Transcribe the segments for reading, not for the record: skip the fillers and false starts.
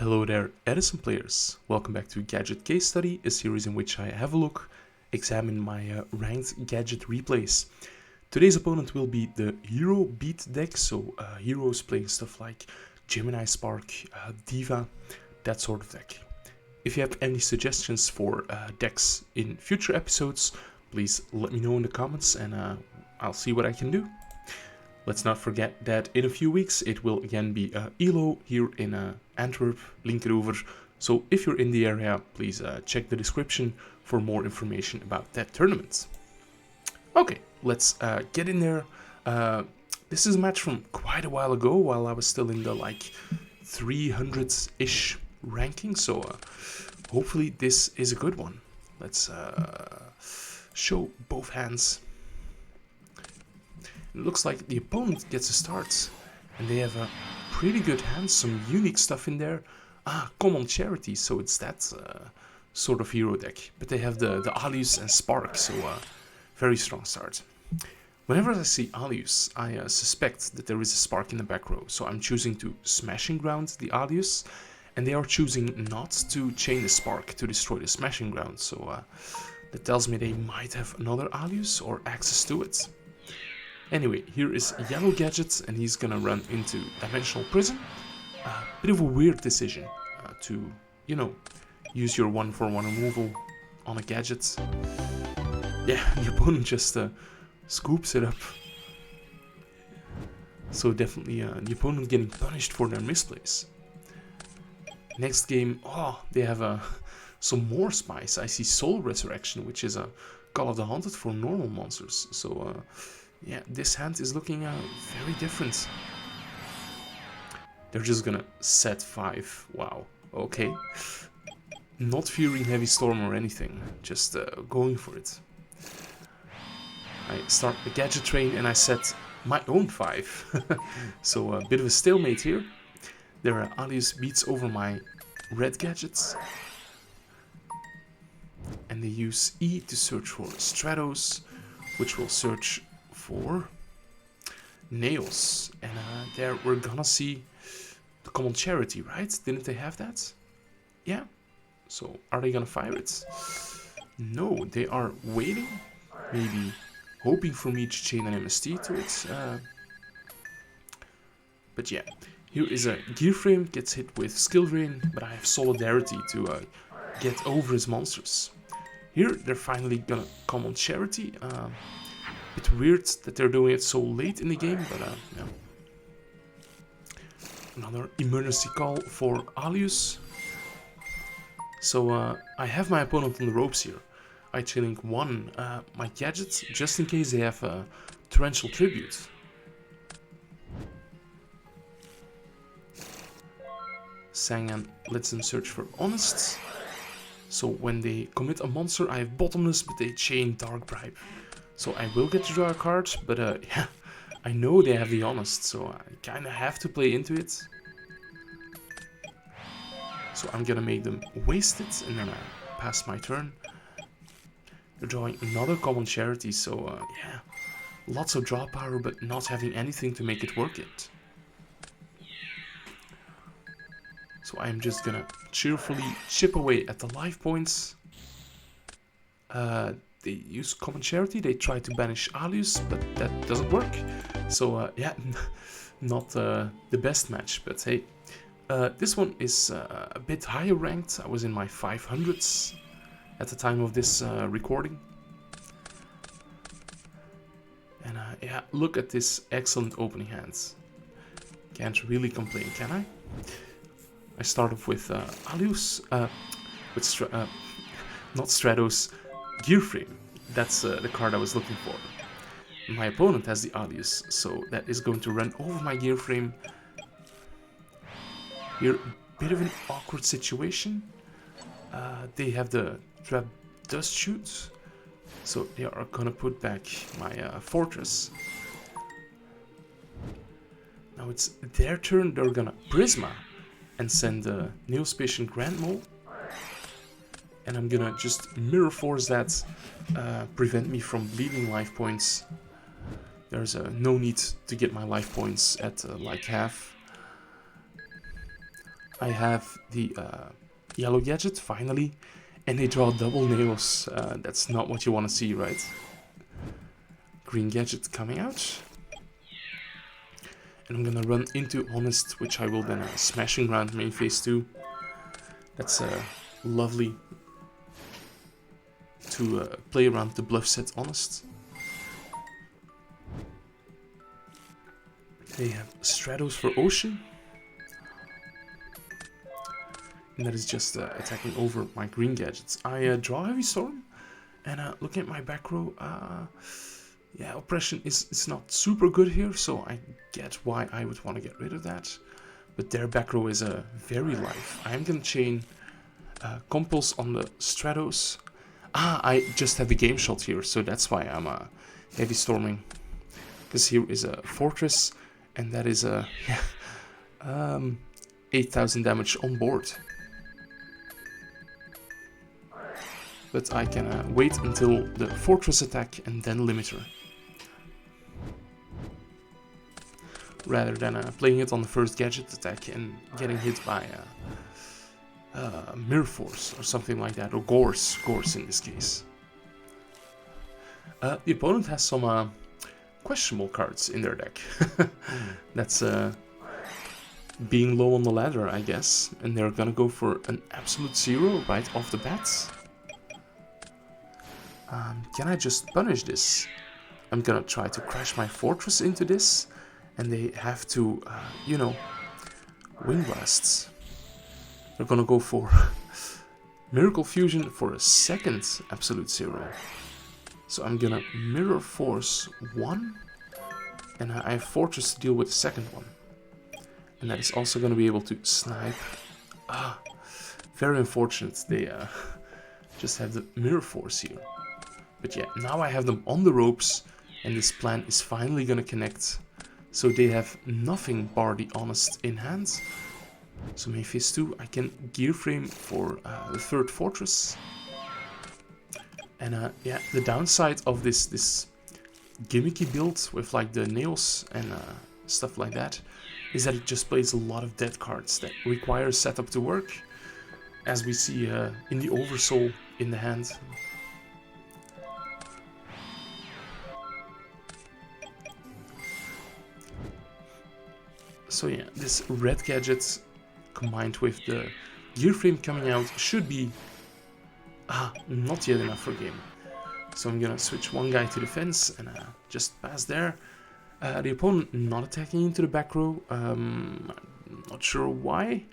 Hello there, EDISON players. Welcome back to Gadget Case Study, a series in which I have a look, examine my ranked Gadget replays. Today's opponent will be the Hero Beat deck, so heroes playing stuff like Gemini Spark, Diva, that sort of deck. If you have any suggestions for decks in future episodes, please let me know in the comments and I'll see what I can do. Let's not forget that in a few weeks it will again be ELO here in Antwerp, Linkeroever. So if you're in the area, please check the description for more information about that tournament. Okay, let's get in there. This is a match from quite a while ago, while I was still in the like 300-ish ranking. So hopefully this is a good one. Let's show both hands. It looks like the opponent gets a start, and they have a pretty good hand, some unique stuff in there. Common Charity, so it's that sort of hero deck. But they have the Alius and Spark, so very strong start. Whenever I see Alius, I suspect that there is a Spark in the back row, so I'm choosing to Smashing Ground the Alius, and they are choosing not to chain the Spark to destroy the Smashing Ground, so that tells me they might have another Alius or access to it. Anyway, here is Yellow Gadget, and he's gonna run into Dimensional Prison. Bit of a weird decision to, you know, use your 1-for-1 removal on a Gadget. Yeah, the opponent just scoops it up. So definitely the opponent getting punished for their misplays. Next game, they have some more spice. I see Soul Resurrection, which is a Call of the Haunted for normal monsters. So yeah, this hand is looking very different. They're just gonna set 5. Wow, okay. Not fearing Heavy Storm or anything, just going for it. I start the Gadget train and I set my own 5. So a bit of a stalemate here. Their Alius beats over my red Gadgets. And they use E to search for Stratos, which will search for Nails. And there we're gonna see the Common Charity, right? Didn't they have that? Yeah. So are they gonna fire it? No, they are waiting, maybe hoping for me to chain an MST to it. But yeah, here is a Gear Frame, gets hit with Skill Drain, but I have Solidarity to get over his monsters. Here they're finally gonna Common Charity. Bit weird that they're doing it so late in the game, but yeah. Another emergency call for Alius. So I have my opponent on the ropes here. I chain one my Gadgets just in case they have a Torrential Tribute. Sangan lets them search for Honest. So when they commit a monster, I have Bottomless, but they chain Dark Bribe. So I will get to draw a card, but yeah, I know they have the Honest, so I kinda have to play into it. So I'm gonna make them waste it, and then I pass my turn. They're drawing another Common Charity, so yeah, lots of draw power, but not having anything to make it work it. So I'm just gonna cheerfully chip away at the life points. They use Common Charity, they try to banish Alius, but that doesn't work. So yeah, not the best match, but hey. This one is a bit higher ranked. I was in my 500s at the time of this recording. And yeah, look at this excellent opening hands. Can't really complain, can I? I start off with Alius, with not Stratos, Gear Frame. That's the card I was looking for. My opponent has the Alius, so that is going to run over my Gear Frame. Here, a bit of an awkward situation. They have the Trap Dust Shoot, so they are gonna put back my Fortress. Now it's their turn, they're gonna Prisma and send the Neospatian Grand Mole. And I'm gonna just Mirror Force that, prevent me from bleeding life points. There's no need to get my life points at like half. I have the yellow gadget, finally, and they draw double nails. That's not what you want to see, right? Green gadget coming out. And I'm gonna run into Honest, which I will then smashing around main phase 2. That's lovely to play around the bluff set Honest. They have Stratos for Ocean. And that is just attacking over my green gadgets. I draw Heavy Storm, and looking at my back row, yeah, Oppression is not super good here, so I get why I would want to get rid of that. But their back row is very live. I'm gonna chain Compulse on the Stratos. I just had the game shot here, so that's why I'm Heavy Storming. Because here is a Fortress, and that is a 8,000 damage on board. But I can wait until the Fortress attack and then Limiter. Rather than playing it on the first Gadget attack and getting hit by Mirror Force or something like that, or Gorse in this case. The opponent has some questionable cards in their deck. That's being low on the ladder, I guess, and they're gonna go for an absolute 0 right off the bat. Can I just punish this? I'm gonna try to crash my Fortress into this, and they have to, you know, Wind Blasts. They're gonna go for Miracle Fusion for a second absolute 0. So I'm gonna Mirror Force 1, and I have Fortress to deal with the second one. And that is also gonna be able to snipe. Very unfortunate, they just have the Mirror Force here. But yeah, now I have them on the ropes, and this plan is finally gonna connect. So they have nothing bar the Honest in hand. So main phase 2, I can gear frame for the third Fortress. And yeah, the downside of this gimmicky build with like the nails and stuff like that is that it just plays a lot of dead cards that require setup to work, as we see in the Oversoul in the hand. So yeah, this red gadget combined with the gear frame coming out should be not yet enough for game. So I'm gonna switch one guy to defense and just pass there. The opponent not attacking into the back row. Not sure why,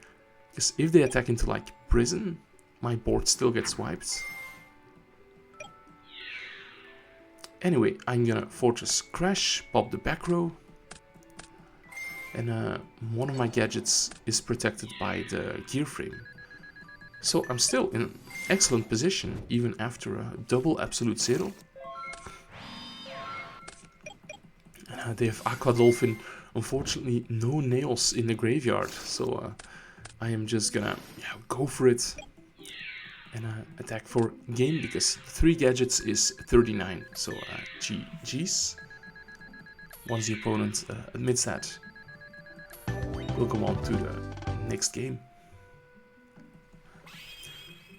because if they attack into like Prison, my board still gets wiped. Anyway, I'm gonna Fortress Crash, pop the back row. And one of my gadgets is protected by the gear frame. So I'm still in excellent position, even after a double absolute 0. They have Aqua Dolphin. Unfortunately, no nails in the graveyard. So I am just gonna go for it. And attack for game, because 3 gadgets is 39. So GG's. Once the opponent admits that, we'll go on to the next game.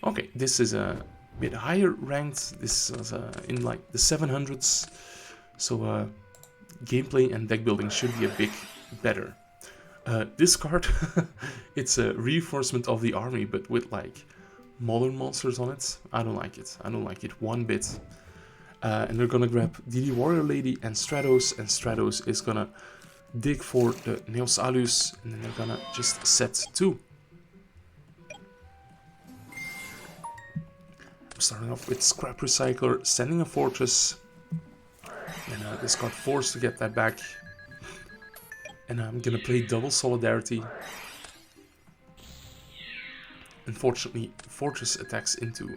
Okay, this is a bit higher ranked. This is in like the 700s. So gameplay and deck building should be a bit better. This card, it's a reinforcement of the army, but with like modern monsters on it. I don't like it. I don't like it one bit. And they're gonna grab DD Warrior Lady and Stratos is gonna dig for the Neos Alus, and then they're gonna just set 2. I'm starting off with Scrap Recycler, sending a Fortress, and this got forced to get that back. And I'm gonna play double Solidarity. Unfortunately, Fortress attacks into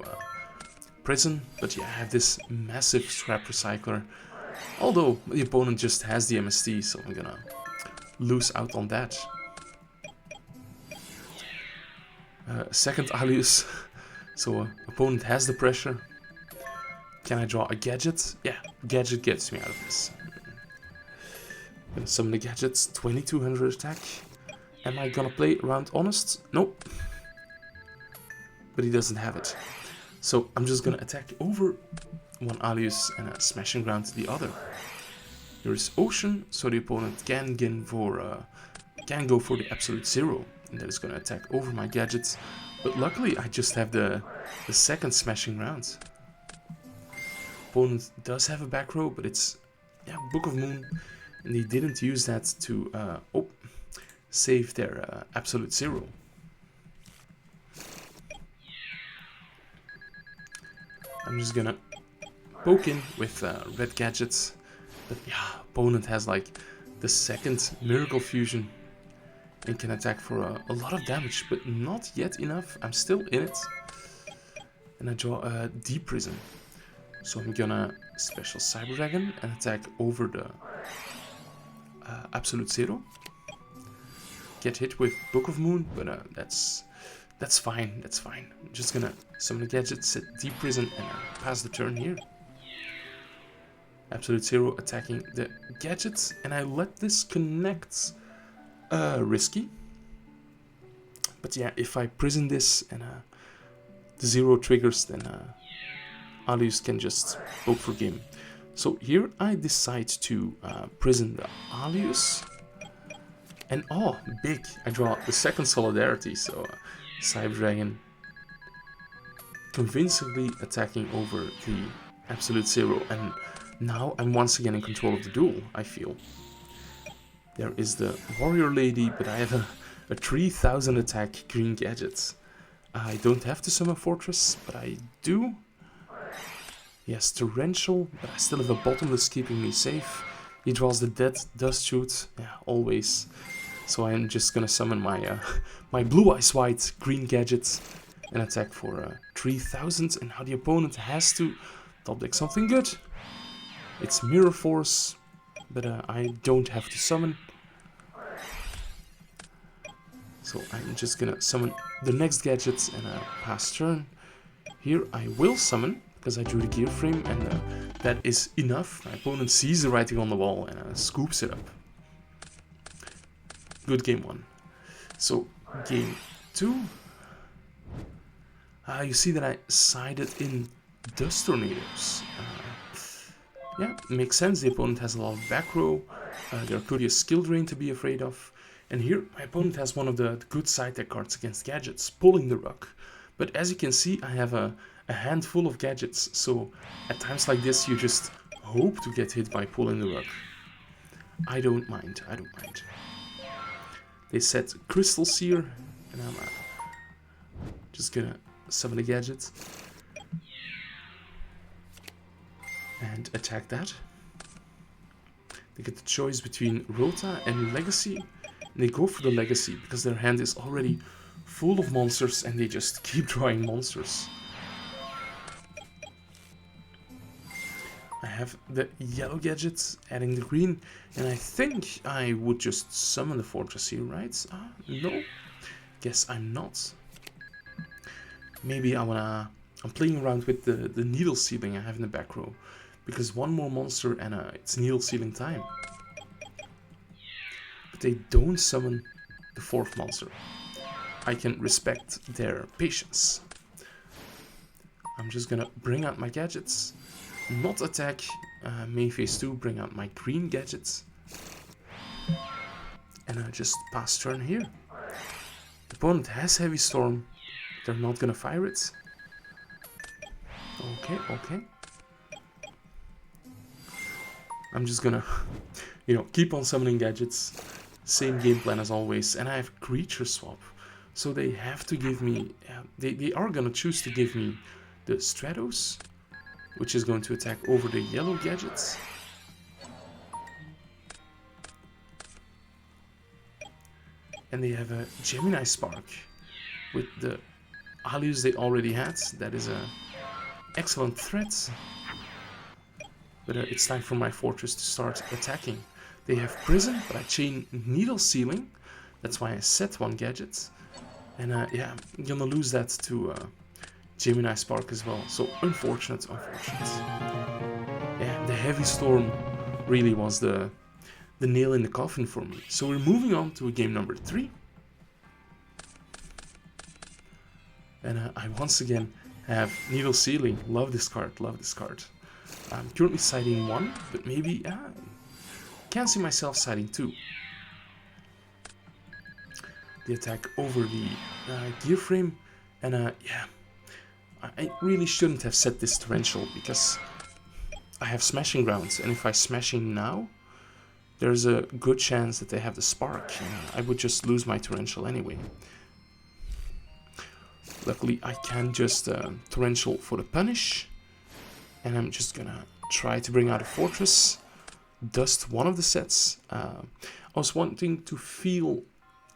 Prison, but yeah, I have this massive Scrap Recycler. Although the opponent just has the MST, so I'm gonna lose out on that. Second Alius, so opponent has the pressure. Can I draw a Gadget? Yeah, Gadget gets me out of this. I'm gonna summon the Gadgets, 2200 attack. Am I gonna play around honest? Nope. But he doesn't have it. So I'm just gonna attack over one alias and a smashing ground to the other. Here is Ocean, so the opponent can go for the absolute zero, and that is gonna attack over my gadgets. But luckily, I just have the second smashing round. Opponent does have a back row, but it's Book of Moon, and they didn't use that to save their absolute zero. I'm just gonna poke in with red gadgets, but yeah, opponent has like the second Miracle Fusion and can attack for a lot of damage, but not yet enough. I'm still in it, and I draw a Deep Prison. So I'm gonna special Cyber Dragon and attack over the absolute zero. Get hit with Book of Moon, but that's fine. That's fine. I'm just gonna summon a gadget, set Deep Prison, and pass the turn here. Absolute zero attacking the gadgets, and I let this connect. Risky. But yeah, if I prison this and the zero triggers, then alias can just hope for game. So here I decide to prison the alias. And oh, big! I draw the second Solidarity, so Cyber Dragon convincingly attacking over the absolute zero, and now I'm once again in control of the duel, I feel. There is the Warrior Lady, but I have a 3000 attack green gadget. I don't have to summon Fortress, but I do. Yes, Torrential, but I still have a Bottomless keeping me safe. He draws the dead Dust Shoot, yeah, always. So I'm just gonna summon my my Blue Eyes White green gadget and attack for 3000. And now the opponent has to top deck something good. It's Mirror Force, but I don't have to summon. So I'm just gonna summon the next gadgets and pass turn. Here I will summon, because I drew the gear frame, and that is enough. My opponent sees the writing on the wall and scoops it up. Good game one. So game two. You see that I sided in Dust Tornadoes. Yeah, makes sense. The opponent has a lot of back row. There could be a skill drain to be afraid of. And here, my opponent has one of the good side deck cards against gadgets, Pulling the Rug. But as you can see, I have a handful of gadgets, so at times like this, you just hope to get hit by Pulling the Rug. I don't mind. They set Crystal Seer, and I'm just gonna summon a gadget and attack that. They get the choice between Rota and Legacy. And they go for the Legacy because their hand is already full of monsters and they just keep drawing monsters. I have the yellow gadget, adding the green, and I think I would just summon the Fortress here, right? No, guess I'm not. Maybe I'm playing around with the needle sealing I have in the back row, because one more monster and it's needle sealing time. But they don't summon the fourth monster. I can respect their patience. I'm just gonna bring out my gadgets, not attack main phase 2, bring out my green gadgets, and I just pass turn here. The opponent has Heavy Storm, they're not gonna fire it. Okay. I'm just gonna, keep on summoning gadgets. Same game plan as always, and I have creature swap. So they have to give me, they are gonna choose to give me the Stratos, which is going to attack over the yellow gadgets. And they have a Gemini Spark with the Alius they already had. That is a excellent threat. But it's time for my Fortress to start attacking. They have Prison, but I chain Needle Sealing. That's why I set one gadget. And yeah, I'm gonna lose that to Gemini Spark as well. So unfortunate. Yeah, the Heavy Storm really was the nail in the coffin for me. So we're moving on to game number 3. And I once again have Needle Ceiling. Love this card, love this card. I'm currently siding 1, but maybe can't see myself siding 2. The attack over the gear frame, and yeah, I really shouldn't have set this torrential because I have smashing grounds, and if I smashing now, there's a good chance that they have the spark, and I would just lose my torrential anyway. Luckily, I can just torrential for the punish, and I'm just gonna try to bring out a fortress, dust one of the sets. I was wanting to feel,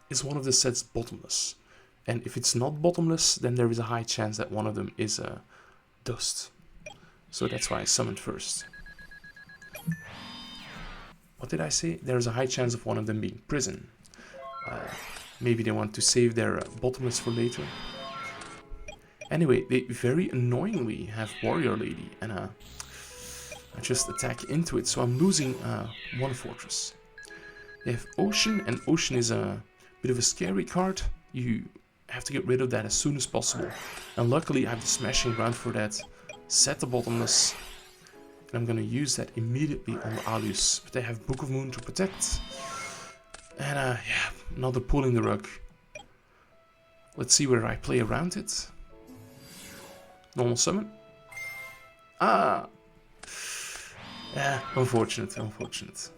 is one of the sets bottomless? And if it's not bottomless, then there is a high chance that one of them is dust. So that's why I summoned first. What did I say? There's a high chance of one of them being prison. Maybe they want to save their bottomless for later. Anyway, they very annoyingly have Warrior Lady, and I just attack into it, so I'm losing one fortress. They have Ocean, and Ocean is a bit of a scary card. You have to get rid of that as soon as possible. And luckily I have the smashing ground for that. Set the bottomless. And I'm gonna use that immediately on the Alius. But they have Book of Moon to protect. And yeah, another pulling the rug. Let's see where I play around it. Normal summon. Yeah, unfortunate, unfortunate.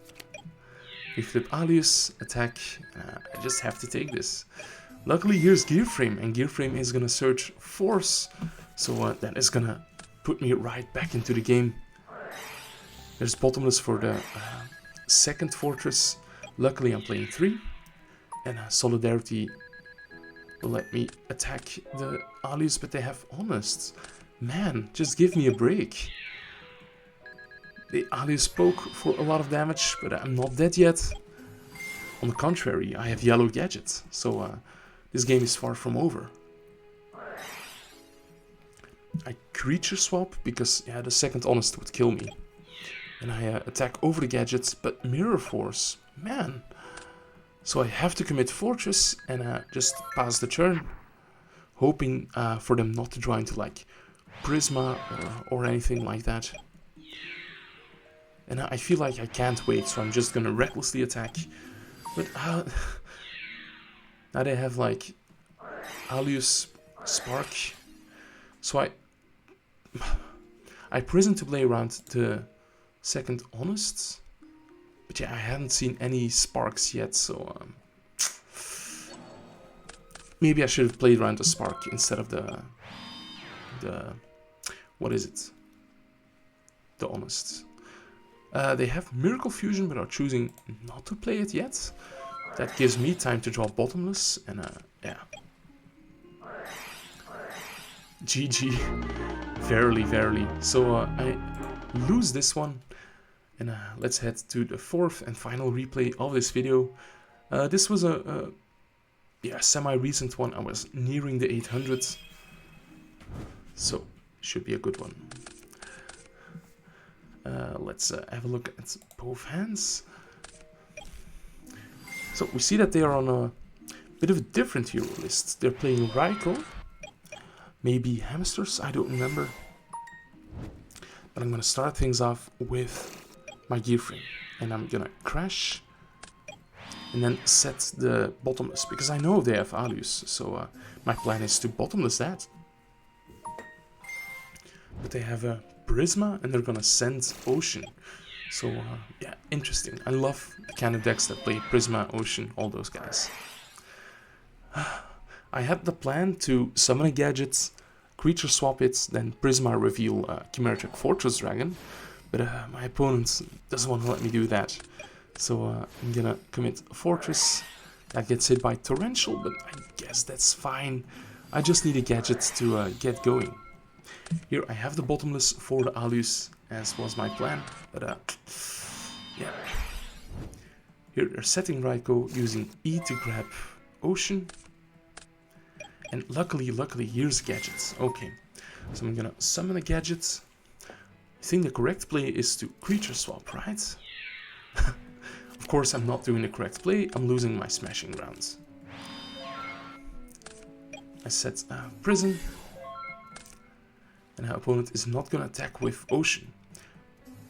We flip Alius, attack. I just have to take this. Luckily, here's Gear Frame, and Gear Frame is gonna search Force, so that is gonna put me right back into the game. There's Bottomless for the second fortress. Luckily, I'm playing 3, and Solidarity will let me attack the Alius, but they have Honest. Man, just give me a break. The Alius spoke for a lot of damage, but I'm not dead yet. On the contrary, I have yellow Gadget, so this game is far from over. I creature swap because yeah, the second Honest would kill me. And I attack over the Gadgets, but Mirror Force, man. So I have to commit Fortress and just pass the turn, hoping for them not to draw into like Prisma or anything like that. And I feel like I can't wait, so I'm just gonna recklessly attack. But now they have like Alius, Spark. So I prison to play around the second Honest. But yeah, I haven't seen any Sparks yet, so maybe I should have played around the Spark instead of the what is it? The Honest. They have Miracle Fusion, but are choosing not to play it yet. That gives me time to draw Bottomless, and yeah. GG. Verily, verily. So I lose this one, and let's head to the fourth and final replay of this video. This was a yeah, semi-recent one. I was nearing the 800, so should be a good one. Let's have a look at both hands. So we see that they are on a bit of a different hero list. They're playing Raikou, maybe Hamsters, I don't remember. But I'm gonna start things off with my Gear Frame, and I'm gonna crash and then set the Bottomless, because I know they have Alius, so my plan is to Bottomless that. But they have a Prisma, and they're gonna send Ocean. So yeah, interesting. I love the kind of decks that play Prisma, Ocean, all those guys. I had the plan to summon a Gadget, creature swap it, then Prisma reveal Chimeric Fortress Dragon, but my opponent doesn't want to let me do that. So I'm gonna commit a Fortress. That gets hit by Torrential, but I guess that's fine. I just need a Gadget to get going. Here I have the Bottomless for the Alius, as was my plan, but yeah. Here they're setting Raikou, using E to grab Ocean. And luckily, here's Gadgets. Okay, so I'm gonna summon a Gadget. I think the correct play is to creature swap, right? Of course, I'm not doing the correct play. I'm losing my smashing grounds. I set Prison. And our opponent is not gonna attack with Ocean.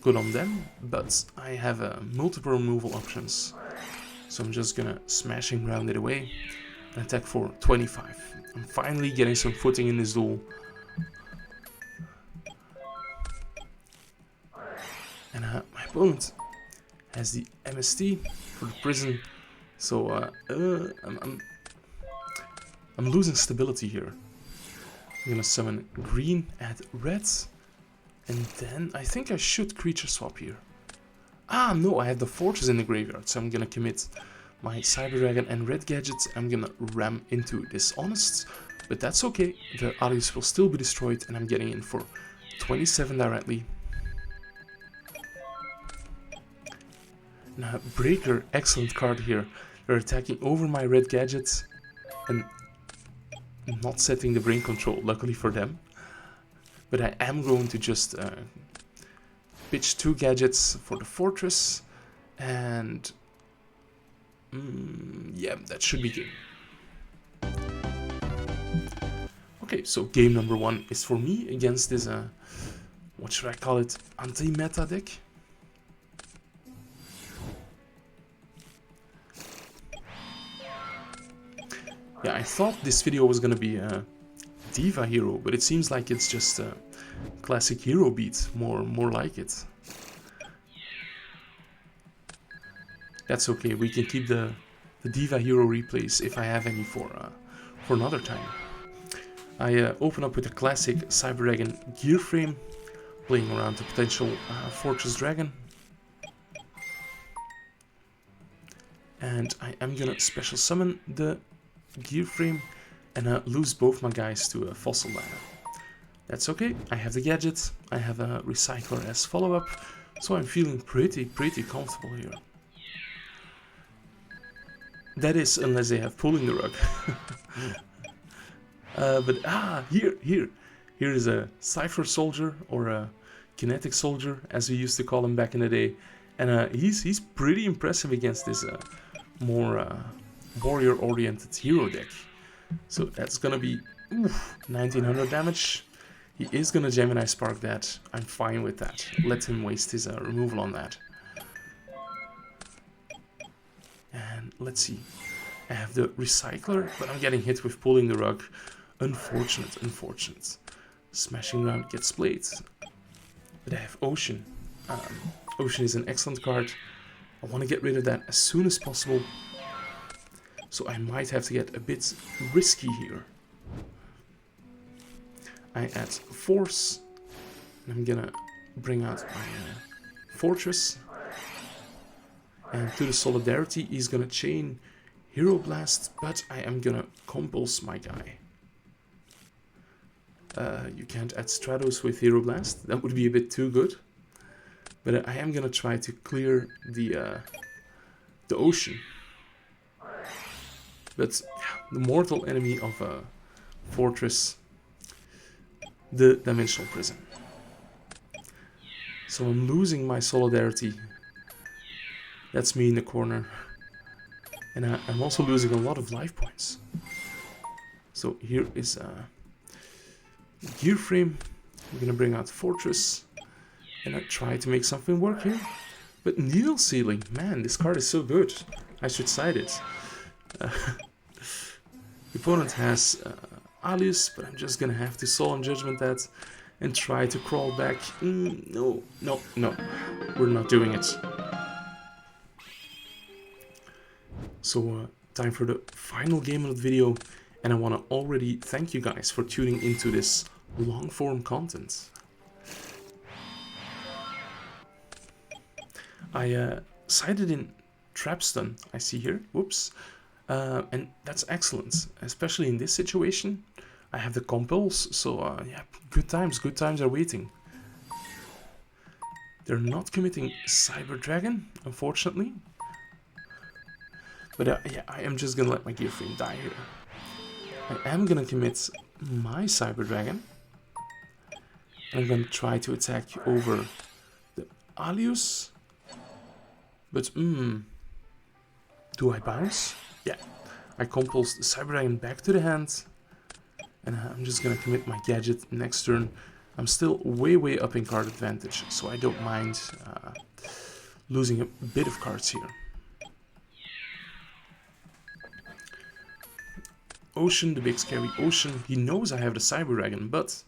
Good on them, but I have multiple removal options. So I'm just gonna Smashing Ground it away and attack for 25. I'm finally getting some footing in this duel. And my opponent has the MST for the Prison. So I'm losing stability here. I'm gonna summon green, add red, and then I think I should creature swap here. Ah, no, I have the Fortress in the graveyard, so I'm gonna commit my Cyber Dragon and red gadgets. I'm gonna ram into Dishonest, but that's okay. The Alius will still be destroyed, and I'm getting in for 27 directly. Now, Breaker, excellent card here. They're attacking over my red gadgets and not setting the brain control, luckily for them. But I am going to just pitch 2 gadgets for the Fortress, and yeah, that should be game. Okay, so game number 1 is for me against this, what should I call it, anti-meta deck? Yeah, I thought this video was gonna be a Diva hero, but it seems like it's just a classic hero beat, more like it. That's okay, we can keep the Diva hero replays if I have any for another time. I open up with a classic Cyber Dragon gear frame, playing around the potential Fortress Dragon. And I am gonna special summon the gear frame and lose both my guys to a Fossil Lana. That's okay, I have the gadget, I have a Recycler as follow-up, so I'm feeling pretty comfortable here. That is, unless they have Pulling the Rug. But here is a Cypher Soldier, or a Kinetic Soldier, as we used to call him back in the day, and he's pretty impressive against this more warrior-oriented hero deck. So that's gonna be 1900 damage. He is gonna Gemini Spark that. I'm fine with that. Let him waste his removal on that. And let's see. I have the Recycler, but I'm getting hit with Pulling the Rug. Unfortunate. Smashing Ground gets played. But I have Ocean. Ocean is an excellent card. I want to get rid of that as soon as possible. So I might have to get a bit risky here. I add Force. And I'm gonna bring out my Fortress. And to the Solidarity, he's gonna chain Hero Blast, but I am gonna compulse my guy. You can't add Stratos with Hero Blast. That would be a bit too good. But I am gonna try to clear the Ocean. But the mortal enemy of a Fortress, the Dimensional Prison. So I'm losing my Solidarity. That's me in the corner. And I'm also losing a lot of life points. So here is a gear frame. I'm gonna bring out Fortress. And I try to make something work here. But Needle Sealing, man, this card is so good. I should side it. The opponent has Alius, but I'm just gonna have to Solemn Judgment that and try to crawl back. No, we're not doing it. So time for the final game of the video, and I want to already thank you guys for tuning into this long form content. I sided in Trapstun, I see here, whoops, and that's excellent, especially in this situation. I have the compulse, so yeah, good times are waiting. They're not committing Cyber Dragon, unfortunately. But yeah, I am just gonna let my gear frame die here. I am gonna commit my Cyber Dragon. I'm gonna try to attack over the Alius. But, do I bounce? Yeah. I compulse the Cyber Dragon back to the hand. And I'm just gonna commit my Gadget next turn. I'm still way up in card advantage, so I don't mind losing a bit of cards here. Ocean, the big scary Ocean. He knows I have the Cyber Dragon, but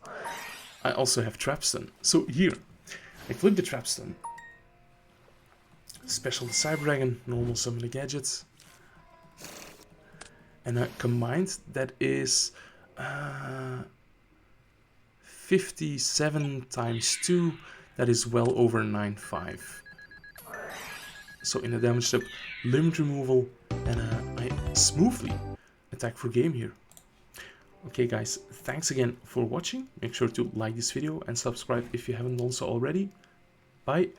I also have Trapstun. So here, I click the Trapstun. Special the Cyber Dragon, normal summon the Gadgets. And combined, that is 57 times 2. That is well over 9.5. So in a damage step, limit removal, and I smoothly attack for game here. Okay guys, thanks again for watching. Make sure to like this video and subscribe if you haven't done so already. Bye.